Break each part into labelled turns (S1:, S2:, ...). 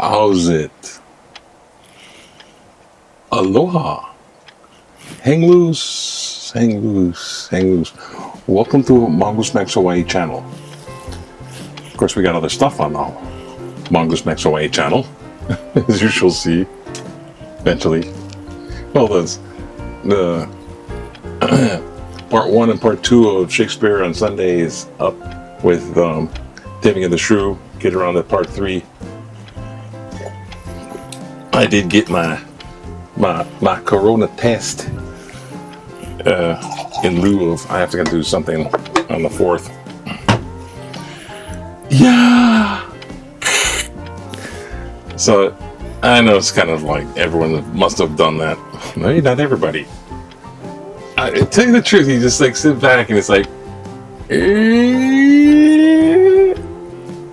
S1: How's it? Aloha. Hang loose, hang loose, hang loose. Welcome to Mongoose Max Hawaii channel. Of course, we got other stuff on the Mongoose Max Hawaii channel, as you shall see eventually. Well, there's the part 1 and part 2 of Shakespeare on Sunday is up with Taming of the Shrew. Get around to part 3. I did get my corona test in lieu of, I have to do something on the 4th. Yeah! So, I know it's kind of like everyone must have done that. Maybe not everybody. I tell you the truth, you just like sit back and it's like, and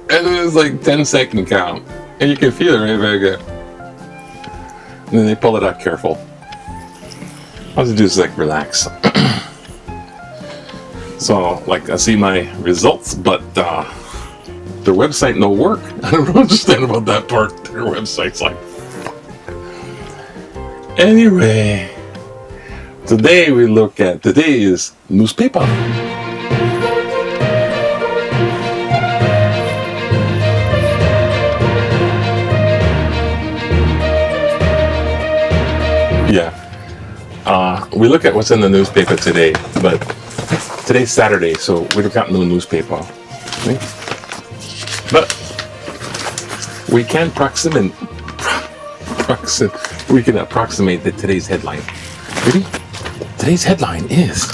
S1: then it's like 10-second count. And you can feel it right back there. And then they pull it out careful. All I have to do is like relax. So like I see my results, but their website no work. I don't understand about that part. Their website's like. Anyway, today is newspaper. Yeah. We look at what's in the newspaper today, but today's Saturday, so we don't got no newspaper. Okay? But we can approximate today's headline. Ready? Today's headline is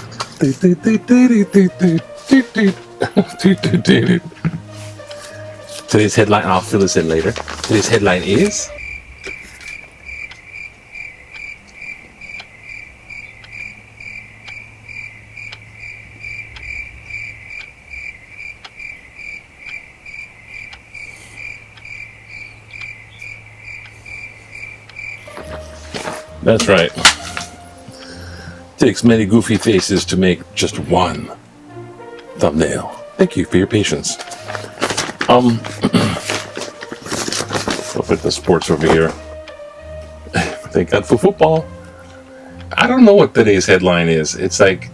S1: today's headline, I'll fill this in later. Today's headline is That's right. Takes many goofy faces to make just one thumbnail. Thank you for your patience. I'll put the sports over here. Thank God for football. I don't know what today's headline is. It's like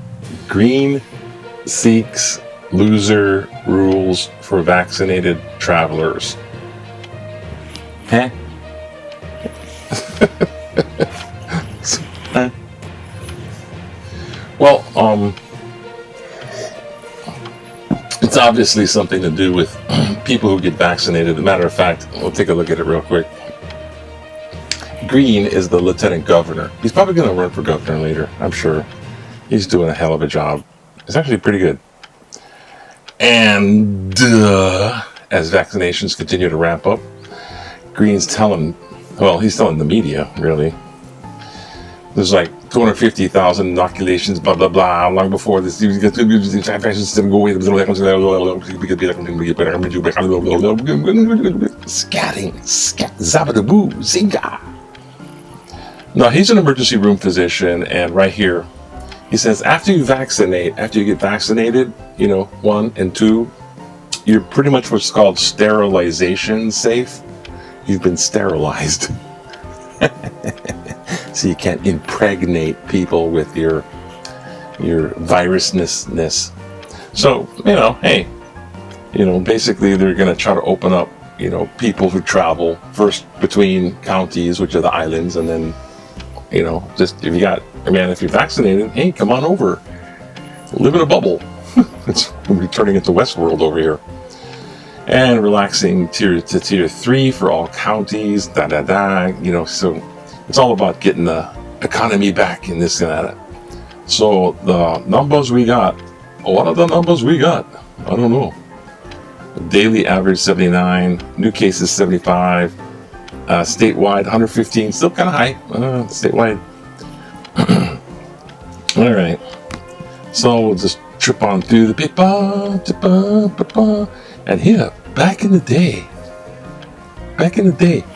S1: green seeks loser rules for vaccinated travelers. Huh? Well, it's obviously something to do with people who get vaccinated. As a matter of fact, we'll take a look at it real quick. Green is the lieutenant governor. He's probably going to run for governor later, I'm sure. He's doing a hell of a job. It's actually pretty good. And as vaccinations continue to ramp up, Green's telling, well, he's telling the media, really. There's like 250,000 inoculations, blah, blah, blah, long before this vaccination system go away. Scatting, zabadaboo, zinga. Now, he's an emergency room physician, and right here, he says, after you get vaccinated, 1 and 2, you're pretty much what's called sterilization safe. You've been sterilized. So you can't impregnate people with your virusness. So, hey, basically they're going to try to open up, people who travel first between counties, which are the islands, and then, just if you're vaccinated, hey, come on over. Live in a bubble. We're turning into Westworld over here. And relaxing tier 3 for all counties, so it's all about getting the economy back and this and that. So the numbers we got, what are the numbers we got? I don't know. Daily average 79, new cases 75, statewide 115, still kind of high, statewide. All right, so we'll just trip on through the Pepah, and here, back in the day,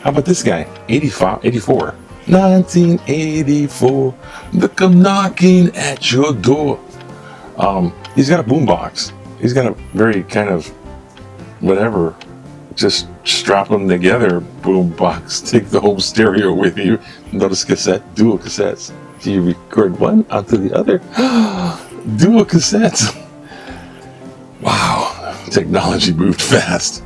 S1: how about this guy, 84, 1984, look, I'm knocking at your door. He's got a boombox. He's got a very kind of whatever, just strap them together boombox. Take the whole stereo with you. Notice cassette, dual cassettes. Do you record one onto the other? Dual cassettes. Wow, technology moved fast.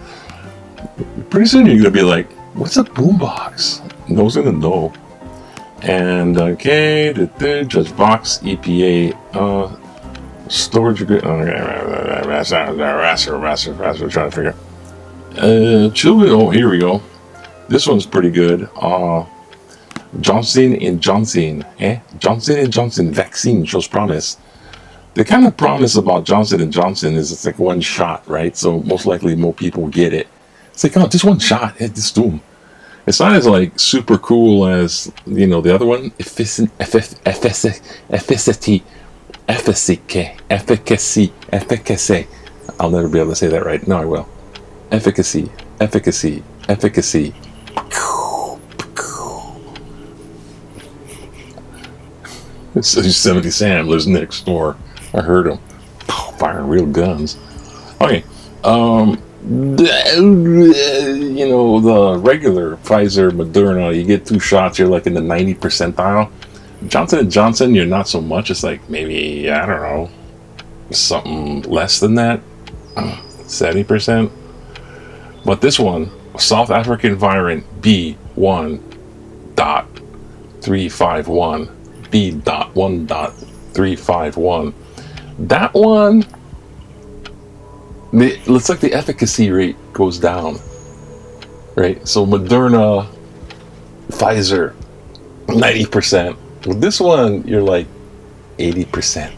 S1: Pretty soon you're gonna be like, what's a boombox? No one's gonna know. And okay, Judge Box, EPA, storage agreement. We're trying to figure out. Children. Oh, here we go. This one's pretty good. Johnson & Johnson. Johnson & Johnson vaccine shows promise. The kind of promise about Johnson & Johnson is it's like one shot, right? So most likely more people get it. It's like, oh, just one shot. Just do them. It's not as like super cool as, you know, the other one. Efficacy. I'll never be able to say that right. No, I will. Efficacy. It's 70 Sam lives next door. I heard him firing real guns. Okay. You know, the regular Pfizer, Moderna, you get 2 shots, you're like in the 90 percentile. Johnson & Johnson, you're not so much. It's like maybe, I don't know, something less than that, 70%. But this one, South African variant B1.351, B.1.351. That one, it looks like the efficacy rate goes down, right? So Moderna, Pfizer, 90%. With this one, you're like 80%.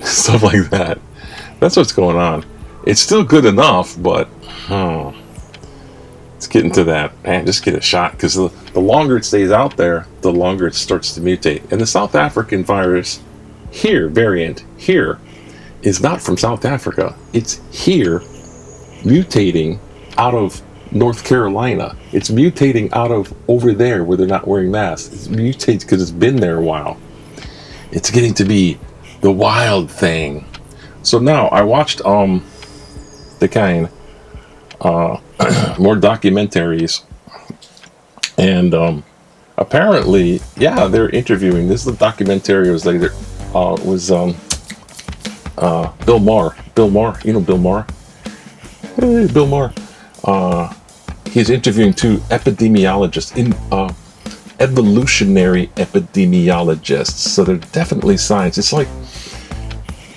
S1: Stuff like that. That's what's going on. It's still good enough, but it's getting to that, man, just get a shot. Because the longer it stays out there, the longer it starts to mutate. And the South African virus variant here, is not from South Africa. It's here mutating out of North Carolina. It's mutating out of over there where they're not wearing masks. It mutates because it's been there a while. It's getting to be the wild thing. So now I watched the kind more documentaries, and apparently, yeah, they're interviewing. This is the documentary. It was later Bill Maher. You know Bill Maher? Hey, Bill Maher. He's interviewing 2 epidemiologists, evolutionary epidemiologists. So they're definitely science. It's like,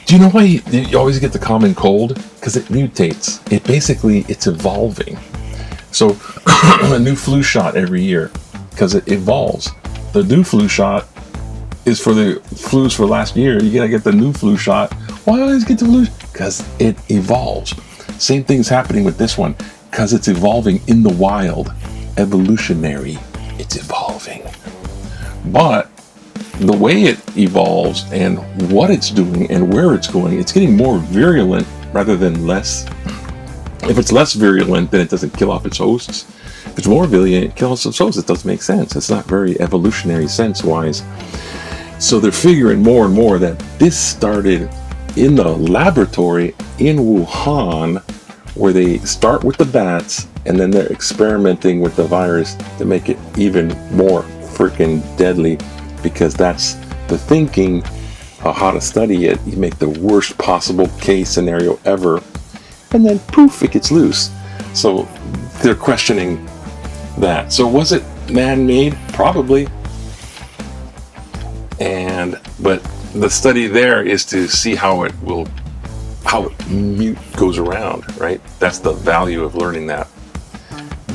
S1: do you know why you always get the common cold? Because it mutates. It's evolving. So a new flu shot every year, because it evolves. The new flu shot is for the flus for last year. You gotta get the new flu shot. Why always get the flu? Because it evolves. Same thing's happening with this one, because it's evolving in the wild. Evolutionary. It's evolving. But the way it evolves and what it's doing and where it's going, it's getting more virulent rather than less. If it's less virulent, then it doesn't kill off its hosts. If it's more virulent, it kills its hosts. It doesn't make sense. It's not very evolutionary sense-wise. So they're figuring more and more that this started in the laboratory in Wuhan, where they start with the bats and then they're experimenting with the virus to make it even more freaking deadly, because that's the thinking of how to study it. You make the worst possible case scenario ever, and then poof, it gets loose. So they're questioning that. So was it man-made? Probably. But the study there is to see how it goes around, right? That's the value of learning that.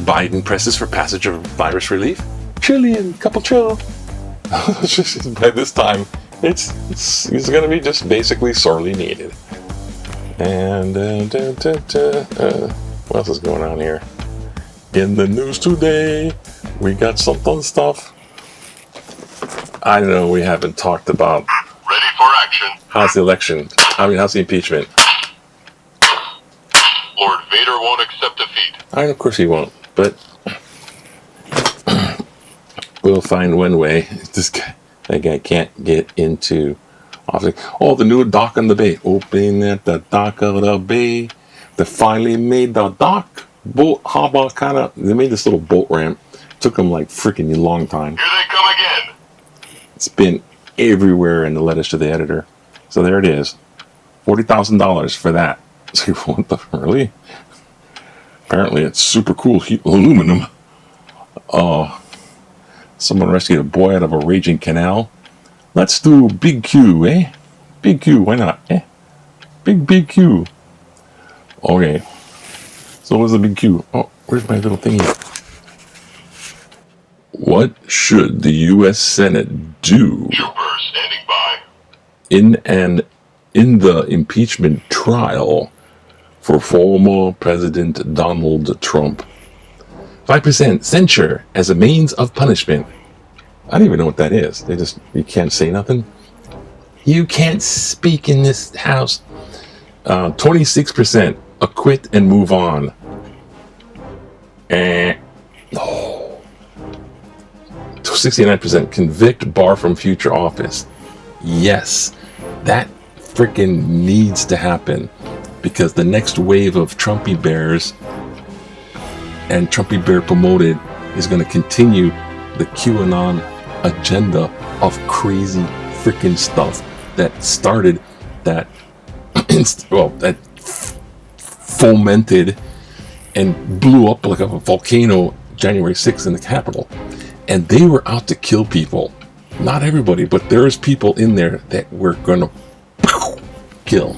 S1: Biden presses for passage of virus relief. Trillion, couple trill. By this time, It's going to be just basically sorely needed. And what else is going on here? In the news today, we got some fun stuff. I know we haven't talked about.
S2: Ready for action.
S1: How's the election? How's the impeachment?
S2: Lord Vader won't accept defeat.
S1: Of course he won't, but we'll find one way. That guy can't get into. Oh, the new dock on the bay. Open at the dock of the bay. They finally made the dock boat harbor they made this little boat ramp. Took them like freaking a long time.
S2: Here they come again.
S1: It's been everywhere in the letters to the editor. So there it is. $40,000 for that. So what the really? Apparently it's super cool aluminum. Someone rescued a boy out of a raging canal. Let's do Big Q, eh? Big Q, why not? Eh? Big Q. Okay. So what's the Big Q? Oh, where's my little thingy? What should the U.S. Senate do
S2: Trooper standing by.
S1: in the impeachment trial for former President Donald Trump? 5% censure as a means of punishment. I don't even know what that is. You can't say nothing. You can't speak in this house. 26% acquit and move on. No. 69% convict, bar from future office. Yes, that freaking needs to happen, because the next wave of Trumpy Bears and Trumpy Bear promoted is going to continue the QAnon agenda of crazy freaking stuff that started that fomented and blew up like a volcano January 6th in the Capitol. And they were out to kill people. Not everybody, but there's people in there that we're going to kill.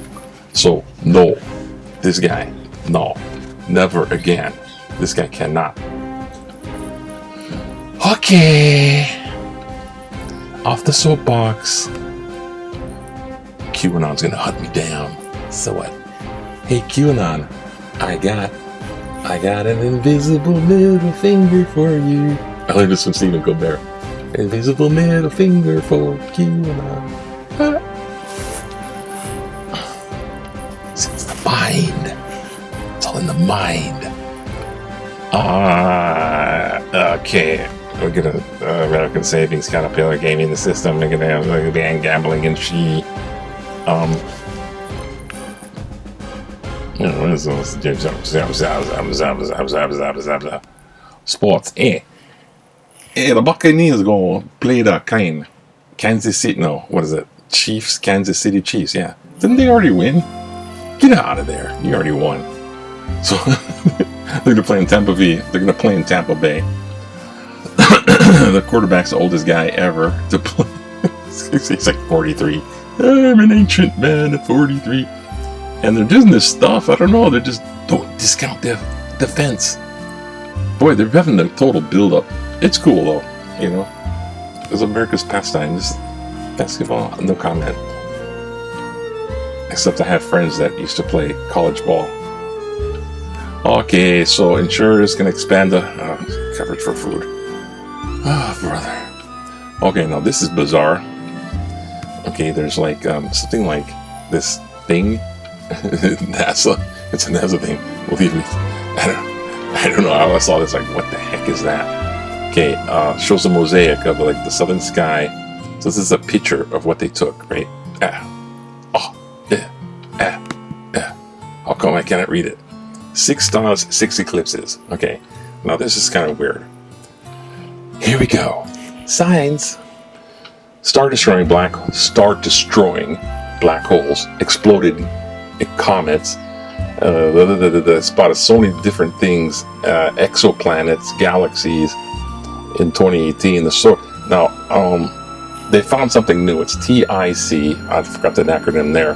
S1: So, no. This guy, no. Never again. This guy cannot. Okay. Off the soapbox. QAnon's going to hunt me down. So what? Hey, QAnon, I got an invisible middle finger for you. I learned this from Stephen Colbert. Invisible middle finger for QAnon. It's the mind. It's all in the mind. Okay. We're gonna American Savings Caterpillar gaming the system. We're gonna have ban gambling and she. Sports. The Buccaneers gonna play the Kansas City. No, what is it? Chiefs, Kansas City Chiefs. Yeah, didn't they already win? Get out of there! You already won. So they're gonna play in Tampa Bay. They're gonna play in Tampa Bay. The quarterback's the oldest guy ever to play. He's like 43. I'm an ancient man at 43. And they're doing this stuff. I don't know. They just don't discount their defense. Boy, they're having the total build-up. It's cool, though. You know, it's America's pastime. This basketball, no comment. Except I have friends that used to play college ball. Okay, so insurers can expand the coverage for food. Oh, brother. Okay, now this is bizarre. Okay, there's like something like this thing. NASA. It's a NASA thing. Believe me. I don't know how I saw this. Like, what the heck is that? Okay, shows a mosaic of like the southern sky. So this is a picture of what they took, right? How come I cannot read it? 6 stars, 6 eclipses. Okay, now this is kind of weird. Here we go. Signs. Star destroying black holes, exploded comets. Spotted so many different things, exoplanets, galaxies in 2018. Now, they found something new. It's TIC. I forgot the acronym there.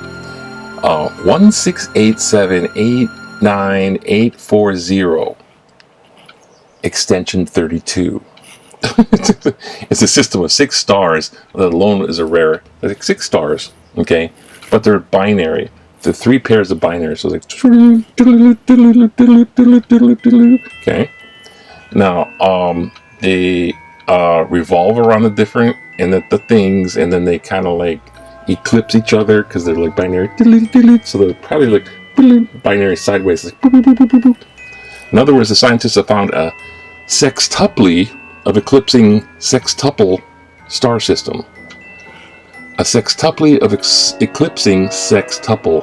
S1: 168789840. Extension 32. It's a system of 6 stars. That alone is a rare. Like 6 stars, okay? But they're binary. They're 3 pairs of binary. So it's like, okay. Now, they revolve around the different and the things, and then they kind of like eclipse each other because they're like binary. So they're probably like binary sideways. Like, in other words, the scientists have found a sextuple of eclipsing sextuple star system. A sextuple of eclipsing sextuple.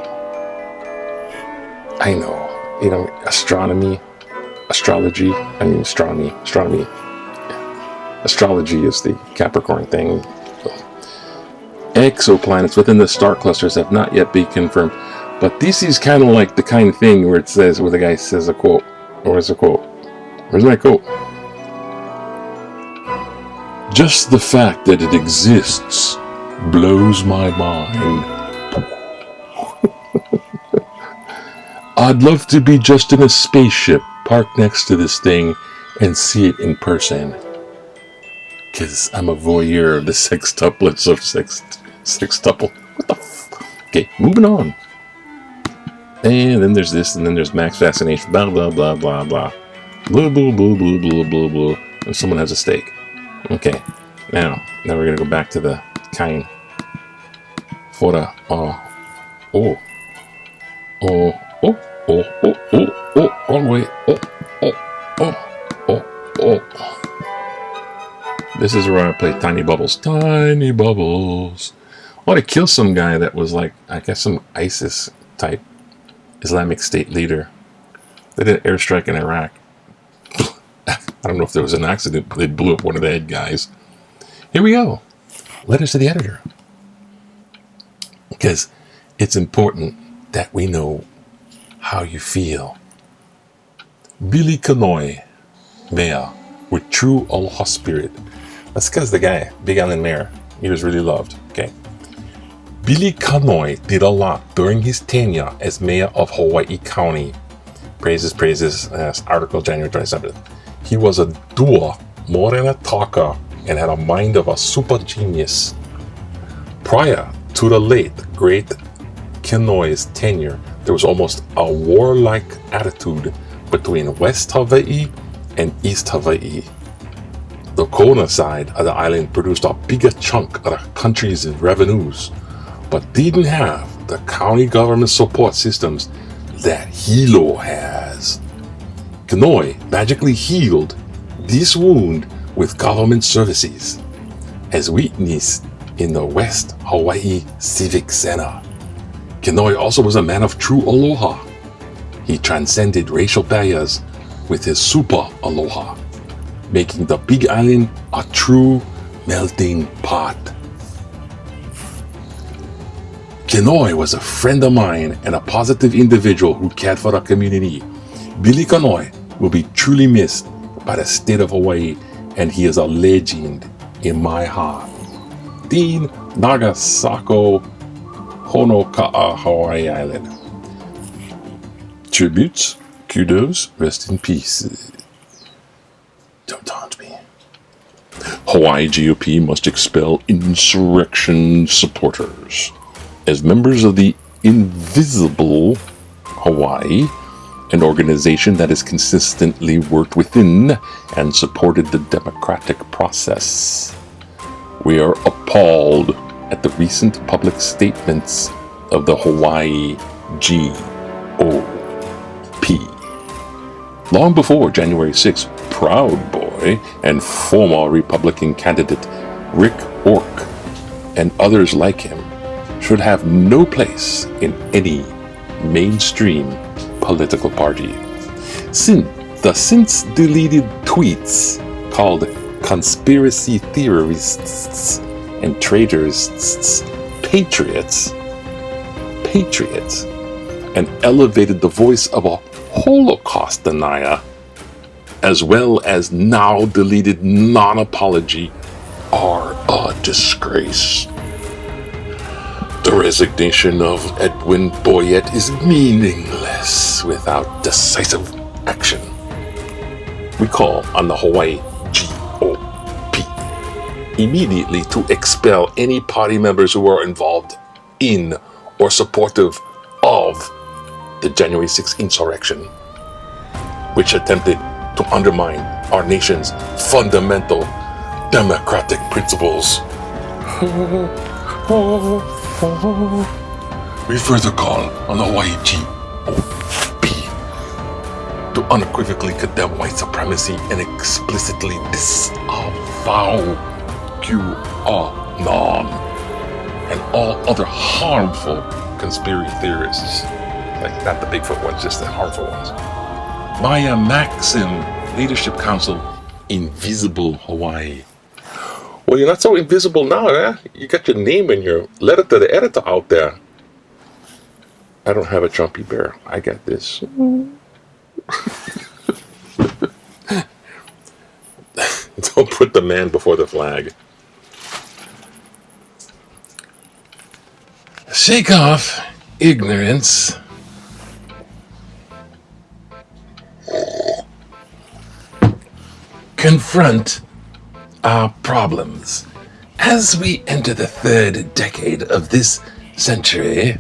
S1: I know, astronomy. Astrology is the Capricorn thing. Exoplanets within the star clusters have not yet been confirmed, but this is kind of like the kind of thing where the guy says a quote. Where's the quote? Where's my quote? Just the fact that it exists blows my mind. I'd love to be just in a spaceship parked next to this thing and see it in person. Because I'm a voyeur of the sextuplets of sextuple. What the Okay, moving on. And then there's this, and then there's max vaccination, blah, blah, blah, blah, blah. Blah, blah, blah, blah, blah, blah, blah. And someone has a steak. Okay, now we're going to go back to the kind. For the, wrong way. This is where I play Tiny Bubbles. Tiny Bubbles. I want to kill some guy that was like, I guess some ISIS type Islamic State leader. They did an airstrike in Iraq. I don't know if there was an accident, but they blew up one of the head guys. Here we go. Letters to the editor. Because it's important that we know how you feel. Billy Kanoy, Mayor, with true Aloha spirit. That's because the guy, Big Island Mayor, he was really loved. Okay. Billy Kanoy did a lot during his tenure as mayor of Hawaii County. Praises, article January 27th. He was a doer more than a talker and had a mind of a super genius. Prior to the late, great Kanoy's tenure, there was almost a warlike attitude between West Hawaii and East Hawaii. The Kona side of the island produced a bigger chunk of the country's revenues, but didn't have the county government support systems that Hilo has. Kanoy magically healed this wound with government services, as witnessed in the West Hawaii Civic Center. Kanoy also was a man of true aloha. He transcended racial barriers with his super aloha, making the Big Island a true melting pot. Kanoy was a friend of mine and a positive individual who cared for the community. Billy Kanoy will be truly missed by the state of Hawaii, and he is a legend in my heart. Dean Nagasako Honoka'a, Hawaii Island. Tributes, kudos, rest in peace. Don't taunt me. Hawaii GOP must expel insurrection supporters. As members of the Invisible Hawaii, an organization that has consistently worked within and supported the democratic process, we are appalled at the recent public statements of the Hawaii GOP. Long before January 6th, Proud Boy and former Republican candidate Rick Ork and others like him should have no place in any mainstream political party. The since deleted tweets called conspiracy theorists and traitors patriots, and elevated the voice of a Holocaust denier, as well as now deleted non-apology, are a disgrace. The resignation of Edwin Boyette is meaningless without decisive action. We call on the Hawaii GOP immediately to expel any party members who were involved in or supportive of the January 6th insurrection, which attempted to undermine our nation's fundamental democratic principles. We further call on the Hawaii GOP to unequivocally condemn white supremacy and explicitly disavow QAnon and all other harmful conspiracy theorists. Like not the Bigfoot ones, just the harmful ones. Maya Maxim Leadership Council, Invisible Hawaii. Well, you're not so invisible now, eh? You got your name and your letter to the editor out there. I don't have a Trumpy bear. I got this. Don't put the man before the flag. Shake off ignorance. Confront our problems. As we enter the third decade of this century,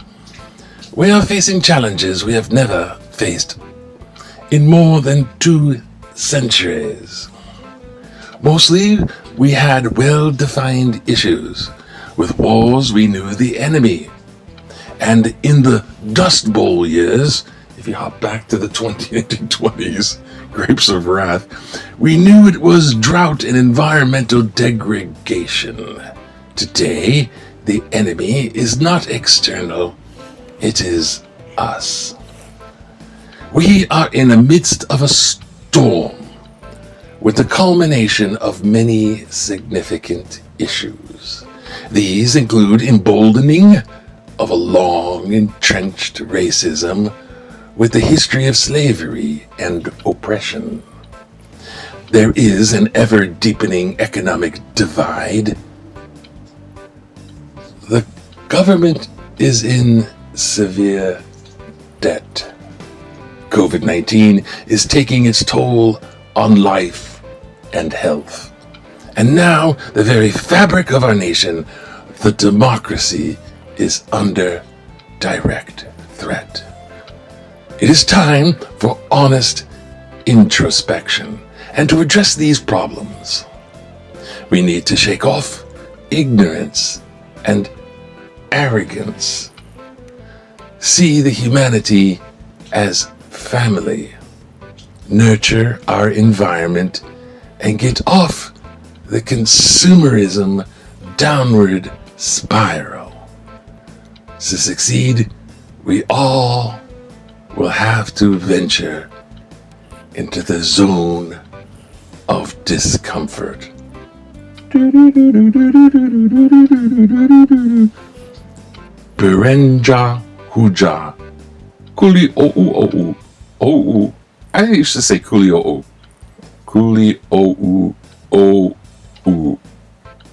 S1: we are facing challenges we have never faced in more than 2 centuries. Mostly, we had well-defined issues. With wars, we knew the enemy. And in the Dust Bowl years, if you hop back to the 1920s, Grapes of Wrath, we knew it was drought and environmental degradation. Today, the enemy is not external, it is us. We are in the midst of a storm with the culmination of many significant issues. These include emboldening of a long entrenched racism with the history of slavery and oppression. There is an ever-deepening economic divide. The government is in severe debt. COVID-19 is taking its toll on life and health. And now, the very fabric of our nation, the democracy, is under direct threat. It is time for honest introspection and to address these problems. We need to shake off ignorance and arrogance. See the humanity as family. Nurture our environment and get off the consumerism downward spiral. To succeed, we all will have to venture into the zone of discomfort. Berenja Huja. Kuli ou. I used to say Kuli ou. Kuli ou.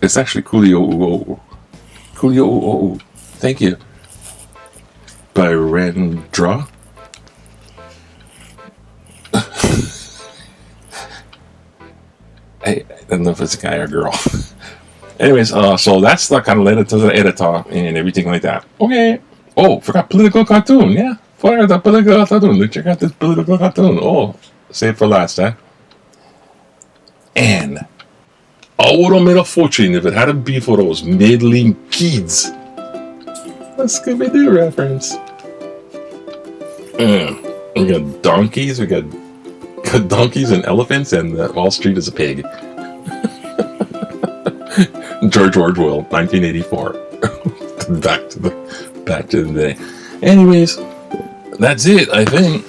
S1: It's actually Kuli ou. Kuli ou. Thank you. Birendra. I don't know if it's a guy or a girl. Anyways, so that's the kind of letter to the editor and everything like that. Okay. Oh, forgot political cartoon. Yeah. For the political cartoon. Check out this political cartoon. Oh, save for last, eh? And I would have made a fortune if it hadn't been for those meddling kids. A Scooby-Doo reference. We got donkeys. We got donkeys and elephants, and Wall Street is a pig. George Orwell, 1984. back to the day. Anyways, that's it, I think.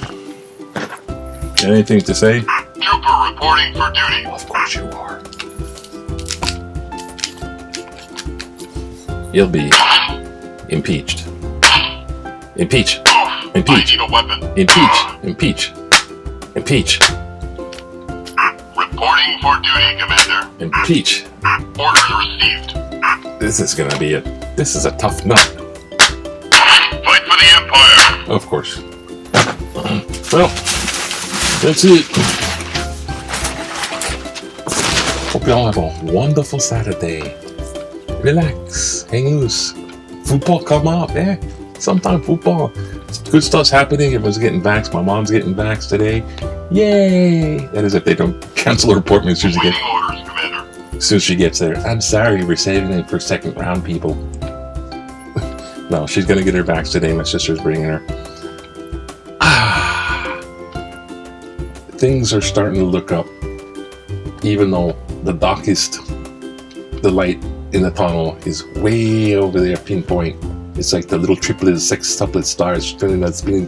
S1: Anything to say?
S2: Trooper reporting for duty.
S1: Of course you are. You'll be impeached. Impeach. Impeach.
S2: I need a weapon.
S1: Impeach.
S2: Reporting for duty, Commander.
S1: Impeach.
S2: Orders received.
S1: This is gonna be this is a tough nut.
S2: Fight for the Empire.
S1: Of course. Well, that's it. Hope you all have a wonderful Saturday. Relax, hang loose. Football come up, eh? Sometime football. Good stuff's happening. Everyone's getting vaxxed. My mom's getting vaxxed today. Yay! That is if they don't cancel her appointment as soon
S2: Waiting orders, Commander.
S1: as soon as she gets there. I'm sorry, we're saving it for second round people. No, she's gonna get her vax today. My sister's bringing her. Things are starting to look up, even though the darkest, the light in the tunnel is way over there, pinpoint. It's like the little triplet, sextuplet stars turning that spinning.